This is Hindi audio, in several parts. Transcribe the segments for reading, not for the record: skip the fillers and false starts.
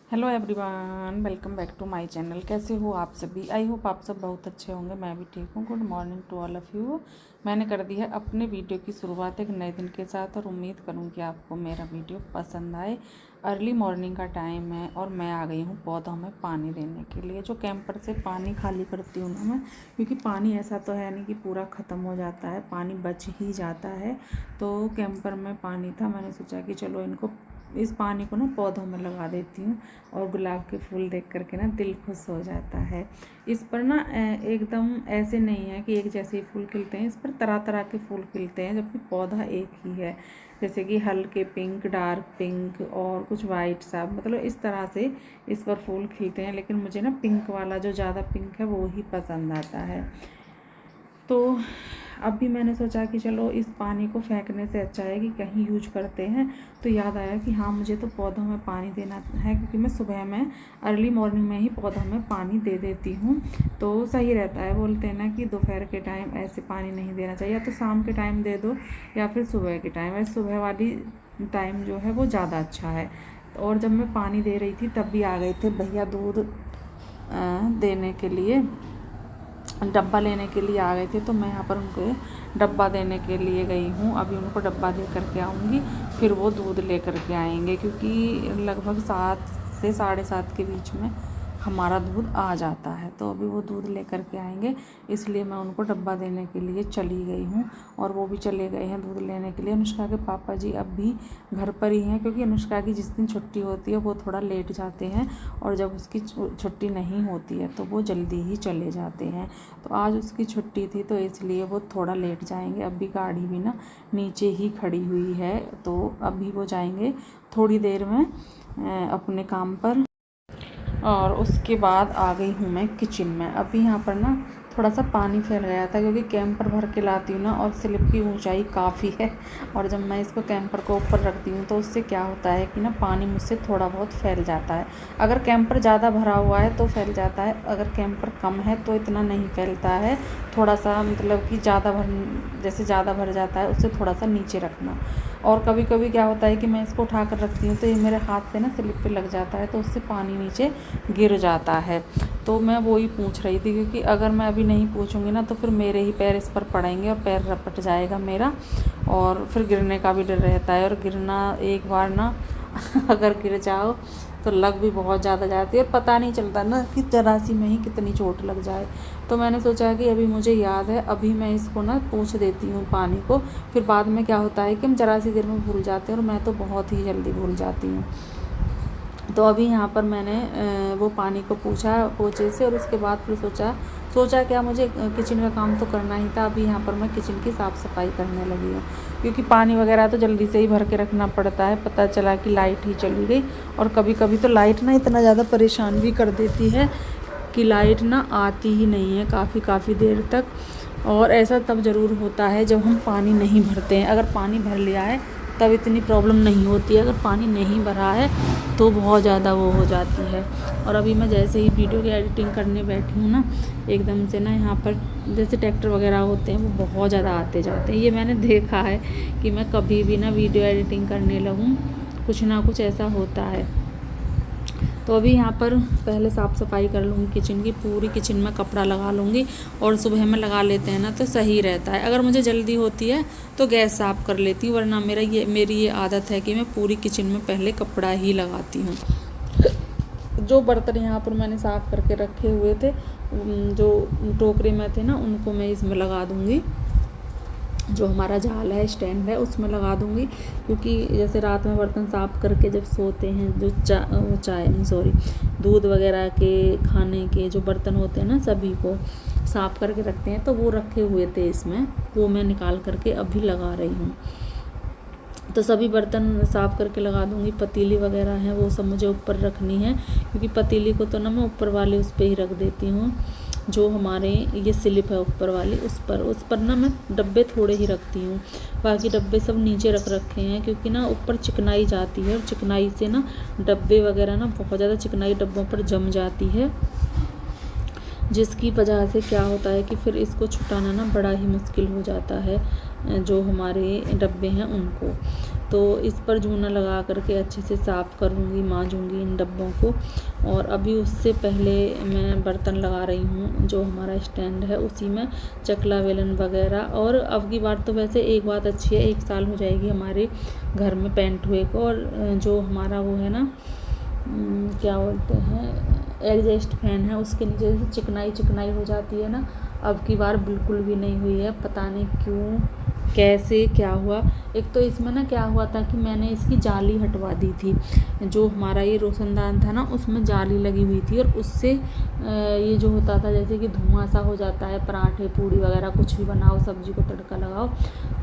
Hello everyone, welcome back to my channel. कैसे हो आप सभी? आई होप आप सब बहुत अच्छे होंगे। मैं भी ठीक हूँ। Good morning to all of you. मैंने कर दी है अपने वीडियो की शुरुआत एक नए दिन के साथ और उम्मीद करूँ कि आपको मेरा वीडियो पसंद आए। अर्ली मॉर्निंग का टाइम है और मैं आ गई हूँ पौधों में पानी देने के लिए। जो कैंपर से पानी खाली करती हूँ ना मैं, क्योंकि पानी ऐसा तो है नहीं कि पूरा ख़त्म हो जाता है, पानी बच ही जाता है। तो कैंपर में पानी था, मैंने सोचा कि चलो इनको इस पानी को ना पौधों में लगा देती हूँ। और गुलाब के फूल देख करके ना दिल खुश हो जाता है। इस पर ना एकदम ऐसे नहीं है कि एक जैसे ही फूल खिलते हैं, इस पर तरह तरह के फूल खिलते हैं, जबकि पौधा एक ही है। जैसे कि हल्के पिंक, डार्क पिंक और कुछ वाइट सा, मतलब इस तरह से इस पर फूल खिलते हैं। लेकिन मुझे ना पिंक वाला, जो ज़्यादा पिंक है, वो ही पसंद आता है। तो अभी मैंने सोचा कि चलो इस पानी को फेंकने से अच्छा है कि कहीं यूज करते हैं। तो याद आया कि हाँ, मुझे तो पौधों में पानी देना है, क्योंकि मैं सुबह में अर्ली मॉर्निंग में ही पौधों में पानी दे देती हूँ। तो सही रहता है। बोलते हैं ना कि दोपहर के टाइम ऐसे पानी नहीं देना चाहिए, या तो शाम के टाइम दे दो या फिर सुबह के टाइम। वैसे सुबह वाली टाइम जो है वो ज़्यादा अच्छा है। और जब मैं पानी दे रही थी तब भी आ गए थे भैया दूध देने के लिए, डब्बा लेने के लिए आ गए थे। तो मैं यहाँ पर उनको डब्बा देने के लिए गई हूँ। अभी उनको डब्बा दे करके आऊँगी, फिर वो दूध ले करके आएंगे, क्योंकि लगभग 7 से 7:30 के बीच में हमारा दूध आ जाता है। तो अभी वो दूध ले करके आएंगे, इसलिए मैं उनको डब्बा देने के लिए चली गई हूँ। और वो भी चले गए हैं दूध लेने के लिए। अनुष्का के पापा जी अब भी घर पर ही हैं, क्योंकि अनुष्का की जिस दिन छुट्टी होती है वो थोड़ा लेट जाते हैं, और जब उसकी छुट्टी नहीं होती है तो वो जल्दी ही चले जाते हैं। तो आज उसकी छुट्टी थी, तो इसलिए वो थोड़ा लेट जाएंगे। अभी गाड़ी भी ना नीचे ही खड़ी हुई है, तो अभी वो जाएंगे थोड़ी देर में अपने काम पर। और उसके बाद आ गई हूँ मैं किचन में। अभी यहाँ पर ना थोड़ा सा पानी फैल गया था, क्योंकि कैंपर भर के लाती हूँ ना, और स्लिप की ऊंचाई काफ़ी है। और जब मैं इसको कैंपर को ऊपर रखती हूँ तो उससे क्या होता है कि ना पानी मुझसे थोड़ा बहुत फैल जाता है। अगर कैंपर ज़्यादा भरा हुआ है तो फैल जाता है, अगर कैंपर कम है तो इतना नहीं फैलता है। थोड़ा सा मतलब कि जैसे ज़्यादा भर जाता है उससे थोड़ा सा नीचे रखना। और कभी कभी क्या होता है कि मैं इसको उठा कर रखती हूँ तो ये मेरे हाथ से ना स्लिप पे लग जाता है, तो उससे पानी नीचे गिर जाता है। तो मैं वो ही पूछ रही थी, क्योंकि अगर मैं अभी नहीं पूछूंगी ना तो फिर मेरे ही पैर इस पर पड़ेंगे और पैर रपट जाएगा मेरा, और फिर गिरने का भी डर रहता है। और गिरना एक बार ना अगर गिर जाओ तो लग भी बहुत ज़्यादा जाती है, और पता नहीं चलता ना कि जरा सी में ही कितनी चोट लग जाए। तो मैंने सोचा कि अभी मुझे याद है, अभी मैं इसको ना पूछ देती हूँ पानी को। फिर बाद में क्या होता है कि हम ज़रा सी देर में भूल जाते हैं, और मैं तो बहुत ही जल्दी भूल जाती हूँ। तो अभी यहाँ पर मैंने वो पानी को पूछा पोछे से, और उसके बाद फिर सोचा क्या, मुझे किचन का काम तो करना ही था। अभी यहाँ पर मैं किचन की साफ़ सफाई करने लगी हूँ, क्योंकि पानी वगैरह तो जल्दी से ही भर के रखना पड़ता है। पता चला कि लाइट ही चली गई, और कभी कभी तो लाइट ना इतना ज़्यादा परेशान भी कर देती है कि लाइट ना आती ही नहीं है काफ़ी देर तक। और ऐसा तब ज़रूर होता है जब हम पानी नहीं भरते हैं। अगर पानी भर लिया है तब इतनी प्रॉब्लम नहीं होती है, अगर पानी नहीं भरा है तो बहुत ज़्यादा वो हो जाती है। और अभी मैं जैसे ही वीडियो की एडिटिंग करने बैठी हूँ ना, एकदम से ना यहाँ पर जैसे ट्रैक्टर वगैरह होते हैं वो बहुत ज़्यादा आते जाते हैं। ये मैंने देखा है कि मैं कभी भी ना वीडियो एडिटिंग करने लगूँ, कुछ ना कुछ ऐसा होता है। तो अभी यहाँ पर पहले साफ़ सफाई कर लूँगी किचन की, पूरी किचन में कपड़ा लगा लूँगी। और सुबह में लगा लेते हैं ना तो सही रहता है। अगर मुझे जल्दी होती है तो गैस साफ़ कर लेती हूँ, वरना मेरी ये आदत है कि मैं पूरी किचन में पहले कपड़ा ही लगाती हूँ। जो बर्तन यहाँ पर मैंने साफ़ करके रखे हुए थे, जो टोकरे में थे ना, उनको मैं इसमें लगा दूँगी। जो हमारा जाल है, स्टैंड है, उसमें लगा दूँगी। क्योंकि जैसे रात में बर्तन साफ़ करके जब सोते हैं, जो दूध वगैरह के, खाने के जो बर्तन होते हैं ना, सभी को साफ़ करके रखते हैं। तो वो रखे हुए थे इसमें, वो मैं निकाल करके अभी लगा रही हूँ। तो सभी बर्तन साफ़ करके लगा दूँगी। पतीली वगैरह हैं वो सब मुझे ऊपर रखनी है, क्योंकि पतीली को तो ना मैं ऊपर वाले उस पर ही रख देती हूँ। जो हमारे ये स्लिप है ऊपर वाली, उस पर ना मैं डब्बे थोड़े ही रखती हूँ। बाकी डब्बे सब नीचे रख रखे हैं, क्योंकि ना ऊपर चिकनाई जाती है, और चिकनाई से ना डब्बे वगैरह ना बहुत ज़्यादा चिकनाई डब्बों पर जम जाती है, जिसकी वजह से क्या होता है कि फिर इसको छुटाना ना बड़ा ही मुश्किल हो जाता है, जो हमारे डब्बे हैं उनको। तो इस पर जूना लगा करके अच्छे से साफ़ करूँगी, मांजूँगी इन डब्बों को। और अभी उससे पहले मैं बर्तन लगा रही हूँ, जो हमारा स्टैंड है उसी में चकला बेलन वगैरह। और अब की बार तो वैसे एक बात अच्छी है, 1 साल हो जाएगी हमारे घर में पेंट हुए को। और जो हमारा वो है ना, क्या बोलते हैं, एग्जॉस्ट फैन है, उसके नीचे से चिकनाई हो जाती है ना, अब की बार बिल्कुल भी नहीं हुई है। पता नहीं क्यों, कैसे, क्या हुआ। एक तो इसमें ना क्या हुआ था कि मैंने इसकी जाली हटवा दी थी। जो हमारा ये रोशनदान था ना, उसमें जाली लगी हुई थी, और उससे ये जो होता था जैसे कि धुआं सा हो जाता है, पराठे पूड़ी वगैरह कुछ भी बनाओ, सब्जी को तड़का लगाओ,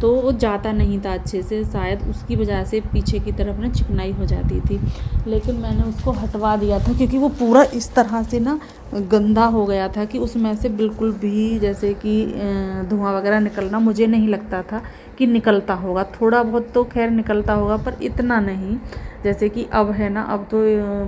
तो वो जाता नहीं था अच्छे से, शायद उसकी वजह से पीछे की तरफ ना चिकनाई हो जाती थी। लेकिन मैंने उसको हटवा दिया था, क्योंकि वो पूरा इस तरह से ना गंदा हो गया था कि उसमें से बिल्कुल भी जैसे कि धुआं वगैरह निकलना मुझे नहीं लगता था कि निकलता होगा। थोड़ा बहुत तो खैर निकलता होगा, पर इतना नहीं जैसे कि अब है ना। अब तो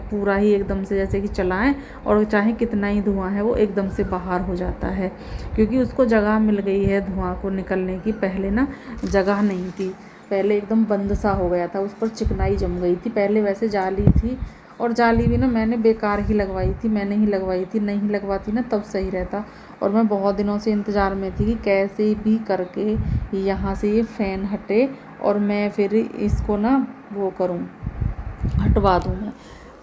पूरा ही एकदम से जैसे कि चलाएं और चाहे कितना ही धुआं है वो एकदम से बाहर हो जाता है, क्योंकि उसको जगह मिल गई है धुआं को निकलने की। पहले ना जगह नहीं थी, पहले एकदम बंद सा हो गया था, उस पर चिकनाई जम गई थी। पहले वैसे जाली थी, और जाली भी ना मैंने बेकार ही लगवाई थी, मैंने ही लगवाई थी, नहीं लगवाती ना तब सही रहता। और मैं बहुत दिनों से इंतज़ार में थी कि कैसे भी करके यहाँ से ये फ़ैन हटे और मैं फिर इसको ना वो करूँ, हटवा दूँ मैं।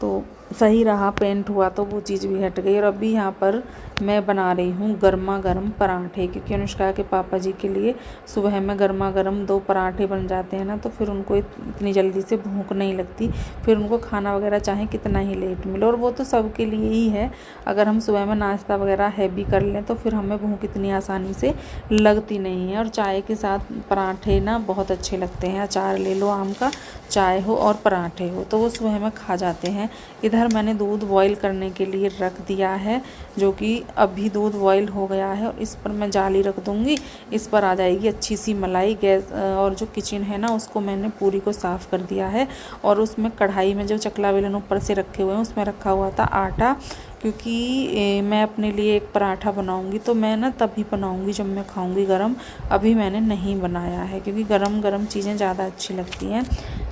तो सही रहा, पेंट हुआ तो वो चीज़ भी हट गई। और अभी यहाँ पर मैं बना रही हूँ गर्मा गर्म पराठे, क्योंकि अनुष्का के पापा जी के लिए सुबह में गर्मा गर्म 2 पराठे बन जाते हैं ना, तो फिर उनको इतनी जल्दी से भूख नहीं लगती, फिर उनको खाना वगैरह चाहे कितना ही लेट मिले। और वो तो सबके लिए ही है, अगर हम सुबह में नाश्ता वगैरह हैवी कर लें तो फिर हमें भूख इतनी आसानी से लगती नहीं है। और चाय के साथ पराठे ना बहुत अच्छे लगते हैं, अचार ले लो आम का, चाय हो और पराठे हो, तो वो सुबह में खा जाते हैं। इधर मैंने दूध बॉईल करने के लिए रख दिया है, जो कि अभी दूध बॉईल हो गया है। और इस पर मैं जाली रख दूँगी, इस पर आ जाएगी अच्छी सी मलाई। गैस और जो किचन है ना उसको मैंने पूरी को साफ़ कर दिया है। और उसमें कढ़ाई में जो चकला बेलन ऊपर से रखे हुए हैं उसमें रखा हुआ था आटा, क्योंकि मैं अपने लिए एक पराठा बनाऊंगी तो मैं ना तभी बनाऊंगी जब मैं खाऊंगी गरम। अभी मैंने नहीं बनाया है, क्योंकि गरम गरम चीज़ें ज़्यादा अच्छी लगती हैं।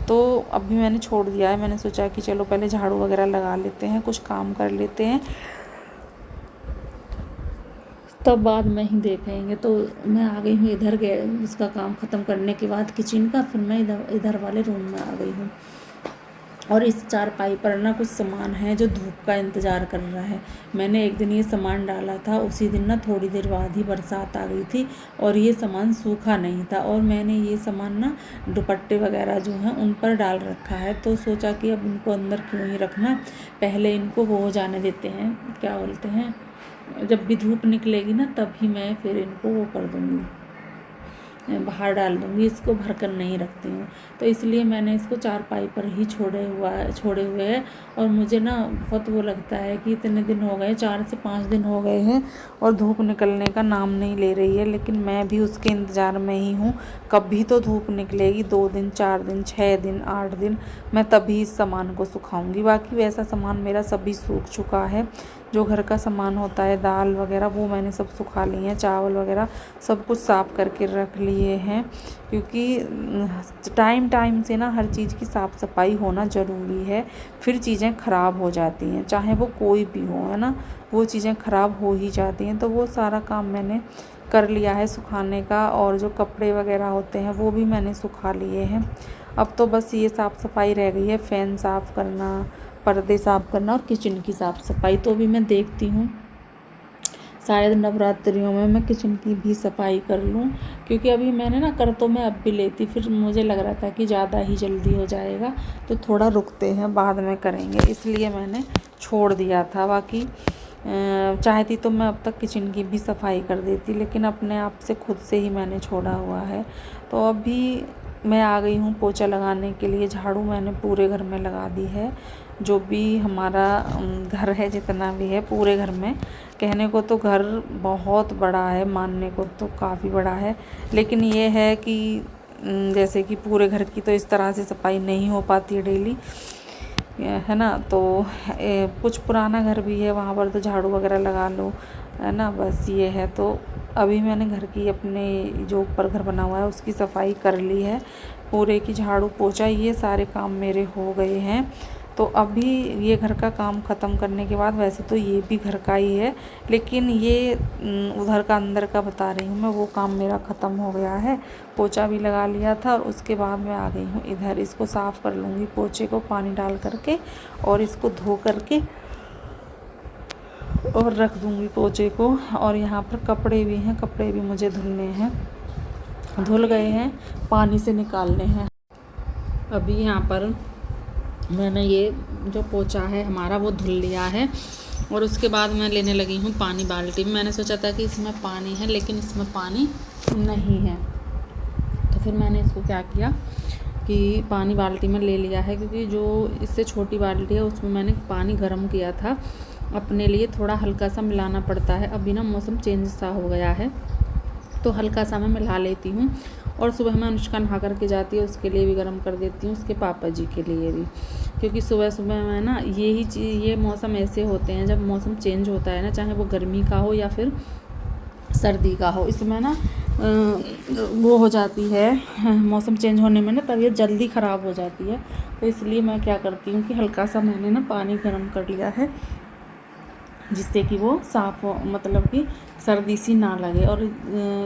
तो अभी मैंने छोड़ दिया है, मैंने सोचा कि चलो पहले झाड़ू वगैरह लगा लेते हैं, कुछ काम कर लेते हैं, तब बाद में ही देखेंगे। तो मैं आ गई हूँ इधर, गए इसका काम ख़त्म करने के बाद किचन का, फिर मैं इधर वाले रूम में आ गई हूँ। और इस चारपाई पर ना कुछ सामान है जो धूप का इंतज़ार कर रहा है। मैंने एक दिन ये सामान डाला था, उसी दिन ना थोड़ी देर बाद ही बरसात आ गई थी और ये सामान सूखा नहीं था। और मैंने ये सामान ना दुपट्टे वगैरह जो हैं उन पर डाल रखा है, तो सोचा कि अब इनको अंदर क्यों ही रखना, पहले इनको वो हो जाने देते हैं, क्या बोलते हैं, जब भी धूप निकलेगी ना तभी मैं फिर इनको वो कर दूँगी, बाहर डाल दूँगी, इसको भर कर नहीं रखती हूँ। तो इसलिए मैंने इसको चारपाई पर ही छोड़े हुए हैं। और मुझे ना बहुत वो लगता है कि इतने दिन हो गए, 4 से 5 दिन हो गए हैं और धूप निकलने का नाम नहीं ले रही है, लेकिन मैं भी उसके इंतज़ार में ही हूँ। कभी तो धूप निकलेगी, 2 दिन, 4 दिन, 6 दिन, 8 दिन, मैं तभी इस सामान को सुखाऊंगी। बाकी वैसा सामान मेरा सभी सूख चुका है, जो घर का सामान होता है, दाल वगैरह, वो मैंने सब सुखा ली हैं, चावल वगैरह सब कुछ साफ़ करके रख लिए हैं, क्योंकि टाइम से ना हर चीज़ की साफ़ सफाई होना ज़रूरी है। फिर चीज़ें ख़राब हो जाती हैं, चाहे वो कोई भी हो, है ना, वो चीज़ें ख़राब हो ही जाती हैं। तो वो सारा काम मैंने कर लिया है सुखाने का, और जो कपड़े वगैरह होते हैं वो भी मैंने सुखा लिए हैं। अब तो बस ये साफ़ सफाई रह गई है, फ़ैन साफ़ करना, पर्दे साफ़ करना और किचन की साफ़ सफाई। तो भी मैं देखती हूँ शायद नवरात्रियों में मैं किचन की भी सफाई कर लूँ, क्योंकि अभी मैंने ना कर तो मैं अब भी लेती, फिर मुझे लग रहा था कि ज़्यादा ही जल्दी हो जाएगा तो थोड़ा रुकते हैं, बाद में करेंगे, इसलिए मैंने छोड़ दिया था। बाकी चाहती तो मैं अब तक किचन की भी सफाई कर देती, लेकिन अपने आप से खुद से ही मैंने छोड़ा हुआ है। तो अभी मैं आ गई हूँ पोछा लगाने के लिए। झाड़ू मैंने पूरे घर में लगा दी है, जो भी हमारा घर है, जितना भी है पूरे घर में। कहने को तो घर बहुत बड़ा है, मानने को तो काफ़ी बड़ा है, लेकिन ये है कि जैसे कि पूरे घर की तो इस तरह से सफाई नहीं हो पाती है डेली, है ना। तो कुछ पुराना घर भी है, वहाँ पर तो झाड़ू वगैरह लगा लो, है ना, बस ये है। तो अभी मैंने घर की अपने जो ऊपर घर बना हुआ है उसकी सफाई कर ली है, पूरे की झाड़ू पोछा, ये सारे काम मेरे हो गए हैं। तो अभी ये घर का काम ख़त्म करने के बाद, वैसे तो ये भी घर का ही है, लेकिन ये उधर का अंदर का बता रही हूँ मैं, वो काम मेरा ख़त्म हो गया है। पोछा भी लगा लिया था और उसके बाद मैं आ गई हूँ इधर। इसको साफ़ कर लूँगी पोछे को पानी डाल करके, और इसको धो करके और रख दूँगी पोछे को। और यहाँ पर कपड़े भी हैं, कपड़े भी मुझे धुलने हैं, धुल गए हैं, पानी से निकालने हैं। अभी यहाँ पर मैंने ये जो पोछा है हमारा वो धुल लिया है, और उसके बाद मैं लेने लगी हूँ पानी बाल्टी में। मैंने सोचा था कि इसमें पानी है, लेकिन इसमें पानी नहीं है। तो फिर मैंने इसको क्या किया कि पानी बाल्टी में ले लिया है, क्योंकि जो इससे छोटी बाल्टी है उसमें मैंने पानी गर्म किया था अपने लिए, थोड़ा हल्का सा मिलाना पड़ता है। अभी ना मौसम चेंज सा हो गया है तो हल्का सा मैं मिला लेती हूँ। और सुबह में अनुष्का नहा करके जाती है, उसके लिए भी गर्म कर देती हूँ, उसके पापा जी के लिए भी, क्योंकि सुबह सुबह में ना यही चीज़, ये मौसम ऐसे होते हैं जब मौसम चेंज होता है ना, चाहे वो गर्मी का हो या फिर सर्दी का हो, इसमें ना वो हो जाती है, मौसम चेंज होने में ना तबीयत जल्दी ख़राब हो जाती है। तो इसलिए मैं क्या करती हूँ कि हल्का सा मैंने ना पानी गर्म कर लिया है, जिससे कि वो साफ़ हो, मतलब कि सर्दी सी ना लगे। और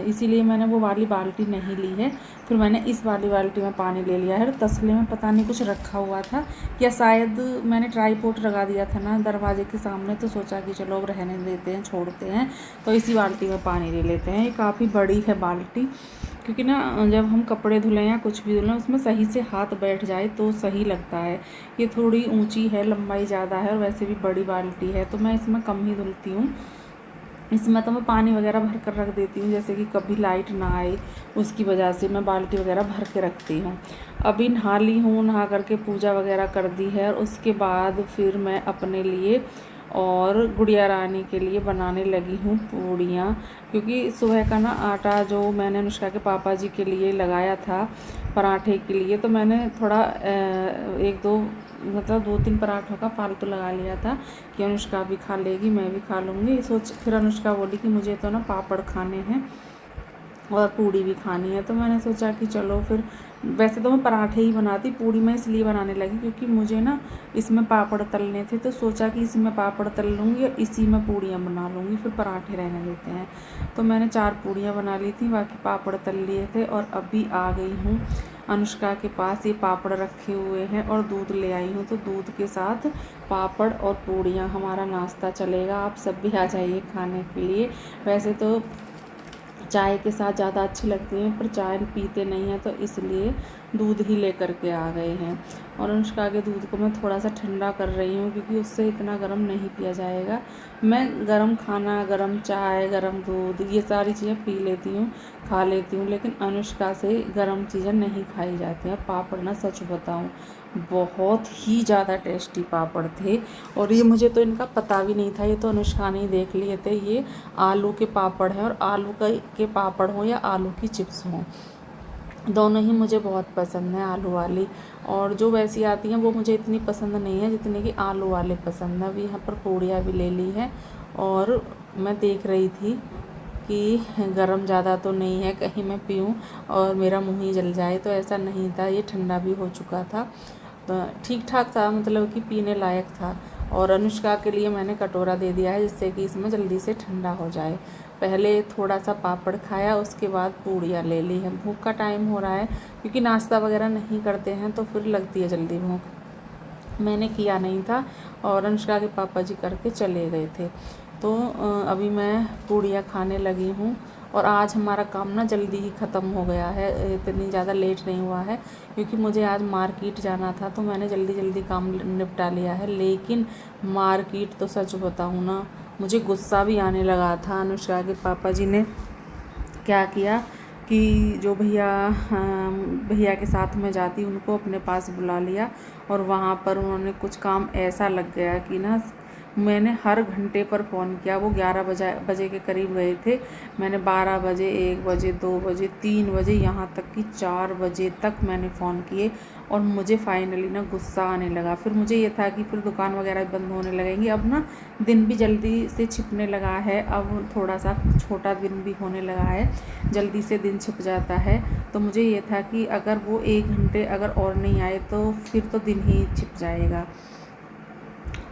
इसीलिए मैंने वो वाली बाल्टी नहीं ली है, फिर मैंने इस वाली बाल्टी में पानी ले लिया है। तसले में पता नहीं कुछ रखा हुआ था, या शायद मैंने ट्राईपोड लगा दिया था ना दरवाजे के सामने, तो सोचा कि चलो अब रहने देते हैं, छोड़ते हैं, तो इसी बाल्टी में पानी ले लेते हैं। ये काफ़ी बड़ी है बाल्टी, क्योंकि ना जब हम कपड़े धुलें या कुछ भी धुलें उसमें सही से हाथ बैठ जाए तो सही लगता है। ये थोड़ी ऊंची है, लंबाई ज़्यादा है, और वैसे भी बड़ी बाल्टी है, तो मैं इसमें कम ही धुलती हूँ। इसमें तो मैं पानी वगैरह भर कर रख देती हूँ, जैसे कि कभी लाइट ना आए उसकी वजह से मैं बाल्टी वगैरह भर के रखती हूँ। अभी नहा ली हूँ, नहा करके पूजा वगैरह कर दी है, और उसके बाद फिर मैं अपने लिए और गुड़िया रानी के लिए बनाने लगी हूँ पूड़ियाँ, क्योंकि सुबह का ना आटा जो मैंने अनुष्का के पापा जी के लिए लगाया था पराठे के लिए, तो मैंने थोड़ा एक दो मतलब 2-3 पराठों का फालतू लगा लिया था कि अनुष्का भी खा लेगी, मैं भी खा लूँगी। फिर अनुष्का बोली कि मुझे तो ना पापड़ खाने हैं और पूड़ी भी खानी है, तो मैंने सोचा कि चलो फिर, वैसे तो मैं पराठे ही बनाती, पूड़ी मैं इसलिए बनाने लगी क्योंकि मुझे ना इसमें पापड़ तलने थे, तो सोचा कि इसमें पापड़ तल लूँगी और इसी में पूड़ियाँ बना लूँगी, फिर पराठे रहने देते हैं। तो मैंने 4 पूड़ियाँ बना ली थी, बाकी पापड़ तल लिए थे। और अभी आ गई हूँ अनुष्का के पास, ये पापड़ रखे हुए हैं और दूध ले आई हूँ, तो दूध के साथ पापड़ और पूड़ियाँ हमारा नाश्ता चलेगा। आप सब भी आ जाइए खाने के लिए। वैसे तो चाय के साथ ज़्यादा अच्छी लगती हैं, पर चाय पीते नहीं हैं, तो इसलिए दूध ही लेकर के आ गए हैं। और अनुष्का के दूध को मैं थोड़ा सा ठंडा कर रही हूँ, क्योंकि उससे इतना गर्म नहीं पिया जाएगा। मैं गर्म खाना, गर्म चाय, गर्म दूध, ये सारी चीज़ें पी लेती हूँ, खा लेती हूँ, लेकिन अनुष्का से गर्म चीज़ें नहीं खाई जाती हैं। पापड़ ना सच बताऊँ बहुत ही ज़्यादा टेस्टी पापड़ थे, और ये मुझे तो इनका पता भी नहीं था, ये तो अनुष्का ने ही देख लिए थे। ये आलू के पापड़ हैं, और आलू के पापड़ हों या आलू की चिप्स हों, दोनों ही मुझे बहुत पसंद है, आलू वाली। और जो वैसी आती हैं वो मुझे इतनी पसंद नहीं है जितनी कि आलू वाले पसंद है। अभी यहाँ पर पूड़ियाँ भी ले ली है, और मैं देख रही थी कि गरम ज़्यादा तो नहीं है, कहीं मैं पीऊँ और मेरा मुँह ही जल जाए, तो ऐसा नहीं था। ये ठंडा भी हो चुका था, तो ठीक ठाक था, मतलब कि पीने लायक था। और अनुष्का के लिए मैंने कटोरा दे दिया है, जिससे कि इसमें जल्दी से ठंडा हो जाए। पहले थोड़ा सा पापड़ खाया, उसके बाद पूड़ियाँ ले ली है। भूख का टाइम हो रहा है, क्योंकि नाश्ता वगैरह नहीं करते हैं तो फिर लगती है जल्दी भूख। मैंने किया नहीं था, और अनुष्का के पापा जी करके चले गए थे, तो अभी मैं पूड़ियाँ खाने लगी हूँ। और आज हमारा काम ना जल्दी ही ख़त्म हो गया है, इतनी ज़्यादा लेट नहीं हुआ है, क्योंकि मुझे आज मार्केट जाना था, तो मैंने जल्दी जल्दी काम निपटा लिया है। लेकिन मार्केट तो सच बताऊँ ना, मुझे गुस्सा भी आने लगा था। अनुष्का के पापा जी ने क्या किया कि जो भैया के साथ में जाती उनको अपने पास बुला लिया, और वहाँ पर उन्होंने कुछ काम ऐसा लग गया कि ना, मैंने हर घंटे पर फ़ोन किया। वो 11 बजे के करीब गए थे, मैंने 12 बजे, 1 बजे, 2 बजे, 3 बजे, यहाँ तक कि 4 बजे तक मैंने फ़ोन किए, और मुझे फाइनली ना गुस्सा आने लगा। फिर मुझे ये था कि फिर दुकान वगैरह बंद होने लगेंगी, अब ना दिन भी जल्दी से छिपने लगा है, अब थोड़ा सा छोटा दिन भी होने लगा है, जल्दी से दिन छिप जाता है। तो मुझे ये था कि अगर वो 1 घंटे अगर और नहीं आए तो फिर तो दिन ही छिप जाएगा।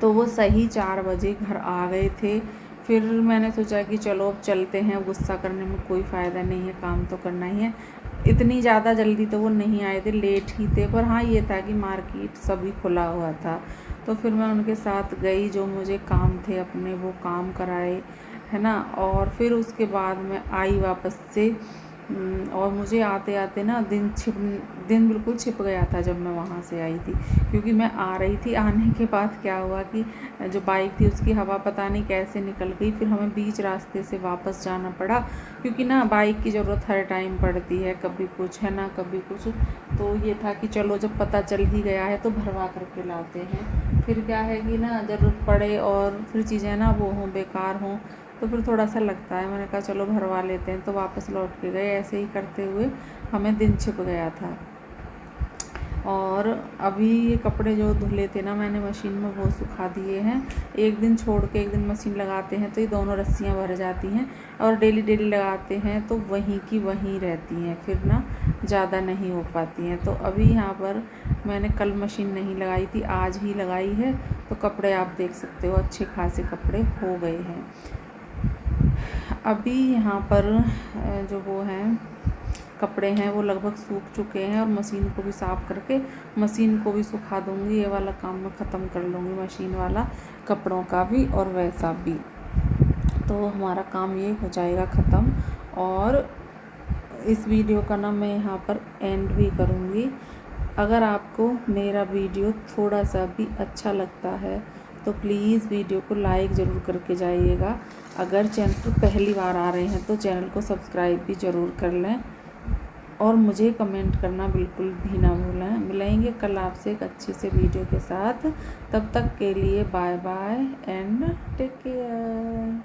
तो वो सही 4 बजे घर आ गए थे। फिर मैंने सोचा कि चलो अब चलते हैं, गुस्सा करने में कोई फ़ायदा नहीं है, काम तो करना ही है। इतनी ज़्यादा जल्दी तो वो नहीं आए थे, लेट ही थे, पर हाँ ये था कि मार्केट सभी खुला हुआ था। तो फिर मैं उनके साथ गई, जो मुझे काम थे अपने वो काम कराए, है ना। और फिर उसके बाद मैं आई वापस से, और मुझे आते आते ना दिन बिल्कुल छिप गया था जब मैं वहाँ से आई थी, क्योंकि मैं आ रही थी। आने के बाद क्या हुआ कि जो बाइक थी उसकी हवा पता नहीं कैसे निकल गई, फिर हमें बीच रास्ते से वापस जाना पड़ा, क्योंकि ना बाइक की ज़रूरत हर टाइम पड़ती है, कभी कुछ है ना कभी कुछ। तो ये था कि चलो जब पता चल ही गया है तो भरवा करके लाते हैं, फिर क्या है कि ना ज़रूरत पड़े और फिर चीज़ें ना वो हों बेकार हों तो फिर थोड़ा सा लगता है। मैंने कहा चलो भरवा लेते हैं, तो वापस लौट के गए। ऐसे ही करते हुए हमें दिन छिप गया था। और अभी ये कपड़े जो धुले थे ना मैंने मशीन में, वो सुखा दिए हैं। एक दिन छोड़ के एक दिन मशीन लगाते हैं तो ये दोनों रस्सियाँ भर जाती हैं, और डेली लगाते हैं तो वहीं की वहीं रहती हैं, फिर ना ज़्यादा नहीं हो पाती हैं। तो अभी यहाँ पर मैंने कल मशीन नहीं लगाई थी, आज ही लगाई है, तो कपड़े आप देख सकते हो अच्छे खासे कपड़े हो गए हैं। अभी यहाँ पर जो वो हैं कपड़े हैं वो लगभग सूख चुके हैं, और मशीन को भी साफ़ करके मशीन को भी सुखा दूँगी। ये वाला काम मैं ख़त्म कर लूँगी, मशीन वाला, कपड़ों का भी और वैसा भी। तो हमारा काम ये हो जाएगा ख़त्म। और इस वीडियो का ना मैं यहाँ पर एंड भी करूँगी। अगर आपको मेरा वीडियो थोड़ा सा भी अच्छा लगता है तो प्लीज़ वीडियो को लाइक ज़रूर करके जाइएगा। अगर चैनल पर पहली बार आ रहे हैं तो चैनल को सब्सक्राइब भी ज़रूर कर लें, और मुझे कमेंट करना बिल्कुल भी ना भूलें। मिलेंगे कल आपसे एक अच्छे से वीडियो के साथ, तब तक के लिए bye bye and take care.